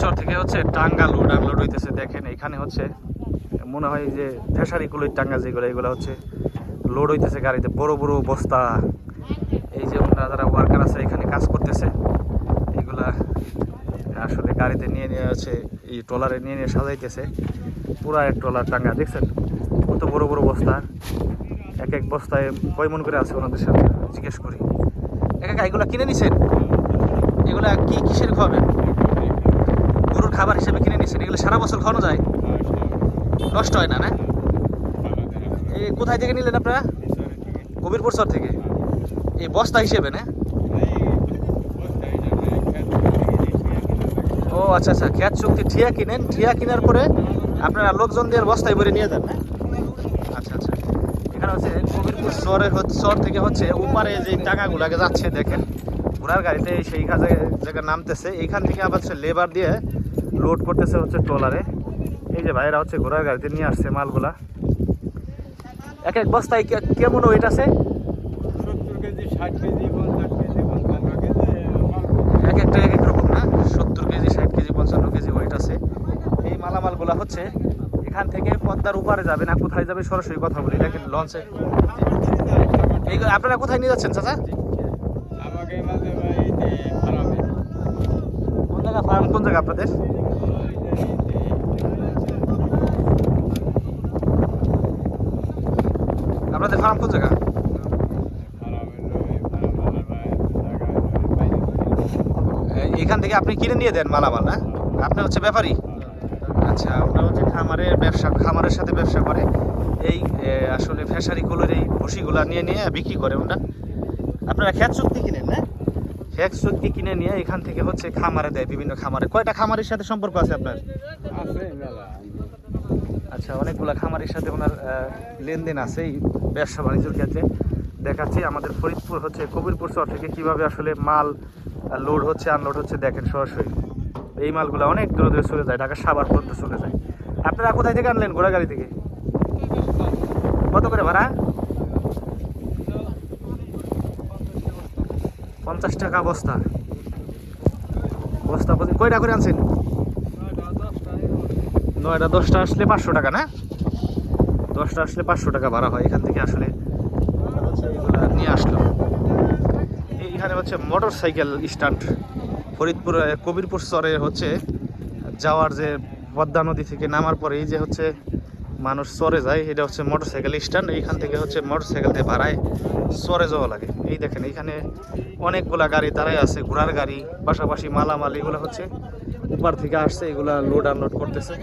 চর থেকে হচ্ছে টাঙ্গা load unload হইতেছে। দেখেন এখানে হচ্ছে মনে হয় যে ফেসারি কুলির টাঙ্গা যেগুলো, এগুলো হচ্ছে লোড হইতেছে গাড়িতে, বড় বড় বস্তা। এই যে ওনারা যারা ওয়ার্কার আছে এখানে কাজ করতেছে, এগুলা আসলে গাড়িতে নিয়ে নিয়ে হচ্ছে এই ট্রলারে নিয়ে নিয়ে সাজাইতেছে। পুরা এক ট্রলার টাঙ্গা, দেখছেন কত বড় বড় বস্তা। এক এক বস্তায় কয় মন করে আছে ওনাদের সাথে জিজ্ঞেস করি। এগুলা কিনে নিছেন? এগুলা কি কিসের খাবেন? গরুর খাবার হিসেবে কিনে নিছেন? এগুলো সারা বছর খাওয়ানো যায়? নষ্ট হয় না? না, এই কোথায় থেকে নিলেন আপনারা? কবিরপুর চর থেকে। এই বস্তা হিসেবে না? ও আচ্ছা আচ্ছা, খ্যাত শক্তি ঠিয়া কিনেন, ঠিয়া কেনার পরে আপনারা লোকজন দিয়ে বস্তায় ভরে নিয়ে যান না? আচ্ছা আচ্ছা। এখানে হচ্ছে কবিরপুর চর থেকে হচ্ছে উপরে যে টাকাগুলাকে যাচ্ছে দেখেন ঘোড়ার গাড়িতে, সেই জায়গায় নামতেছে। এইখান থেকে আবার হচ্ছে লেবার দিয়ে লোড করতেছে হচ্ছে ট্রলারে। এই যে ভাইরা হচ্ছে ঘোড়ার গাড়িতে নিয়ে আসছে মালগুলা। এক এক বস্তায় কেমন ওয়েট আছে? 70 কেজি, 60 কেজি, 50 কেজি, 55 কেজি। এক একটা এক এক রকম না? 70 কেজি, 60 কেজি, 55 কেজি ওয়েট আছে। এই মালামালগুলা হচ্ছে এখান থেকে পদ্মার উপরে যাবে না কোথায় যাবে সরাসরি কথা বলি। দেখেন লঞ্চে এই আপনারা কোথায় নিয়ে যাচ্ছেন চাচা? আমাকে মাঝে বাড়িতে ফারামে। কোন জায়গা ফার্ম? কোন জায়গা আপনাদের? আপনাদের ফার্ম কোন জায়গা? এখান থেকে আপনি কিনে নিয়ে দেন মালামাল না? আপনি হচ্ছে ব্যাপারী? আচ্ছা, আপনার হচ্ছে খামারের সাথে ব্যবসা করে। এই আসলে ফেসারিগুলোর এই ভুসিগুলা নিয়ে নিয়ে বিক্রি করে ওটা। আপনারা খ্যাত শক্তি কিনেন না? খ্যাত শক্তি কিনে নিয়ে এখান থেকে হচ্ছে খামারে দেয়, বিভিন্ন খামারে। কয়টা খামারের সাথে সম্পর্ক আছে আপনার? আছে মেলা। আচ্ছা, অনেকগুলা খামারের সাথে ওনার লেনদেন আছে এই ব্যবসা বাণিজ্যের ক্ষেত্রে। দেখাচ্ছি আমাদের ফরিদপুর হচ্ছে কবিরপুর চর থেকে কীভাবে আসলে মাল লোড হচ্ছে আনলোড হচ্ছে। দেখেন সরাসরি এই মালগুলো অনেক দূরে দূরে চলে যায়, ঢাকা সাভার পর্যন্ত চলে যায়। আপনারা কোথায় থেকে আনলেন ঘোড়া গাড়ি থেকে? কত করে ভাড়া? 50 টাকা বস্তা। বস্তা কয়টা করে আনছেন? 9টা 10টা আসলে 500 টাকা না? 10টা আসলে 500 টাকা ভাড়া হয়। এখান থেকে আসলে এগুলো নিয়ে আসলো। এইখানে হচ্ছে motor cycle stand. Faridpur Kabirpur চরে হচ্ছে যাওয়ার যে পদ্মা নদী থেকে নামার পরে এই যে হচ্ছে মানুষ চরে যায়, এটা হচ্ছে মোটর সাইকেল স্ট্যান্ড। এইখান থেকে হচ্ছে মোটর সাইকেল দিয়ে ভাড়ায় চরে যাওয়া লাগে। এই দেখেন এইখানে অনেকগুলা গাড়ি দাঁড়ায় আছে, ঘোড়ার গাড়ি, পাশাপাশি মালামাল এগুলো হচ্ছে উপর থেকে আসছে, এগুলা লোড আনলোড করতেছে।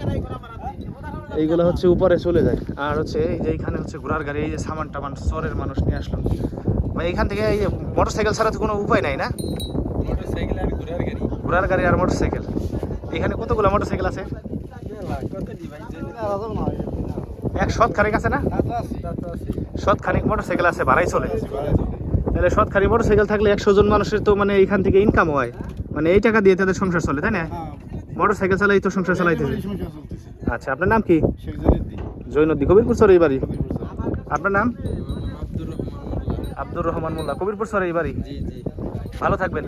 এইগুলো হচ্ছে উপরে চলে যায়। আর হচ্ছে এই যে এইখানে হচ্ছে ঘোড়ার গাড়ি, এই যে সামান টামান চরের মানুষ নিয়ে আসলো। মানে এইখান থেকে এই মোটর সাইকেল ছাড়া তো কোনো উপায় নাই না? মোটরসাইকেল আর ঘোড়ার গাড়ি। ঘোড়ার গাড়ি আর মোটর সাইকেল। এখানে কতগুলো মোটর সাইকেল আছে? এক শতখানিক আছে না? শতখানিক মোটর সাইকেল আছে, ভাড়াই চলে। তাহলে শতখানিক মোটর সাইকেল থাকলে 100 জন মানুষের তো মানে এইখান থেকে ইনকাম হয়, মানে এই টাকা দিয়ে তাদের সংসার চলে, তাই না? মোটর সাইকেল চালাই তো সংসার চালাইতেছে। আচ্ছা, আপনার নাম কি? জৈনদ্দি, কবিরপুর চর এই বাড়ি। আপনার নাম? আব্দুর রহমান মোল্লা, কবিরপুর চর এই বাড়ি। ভালো থাকবেন।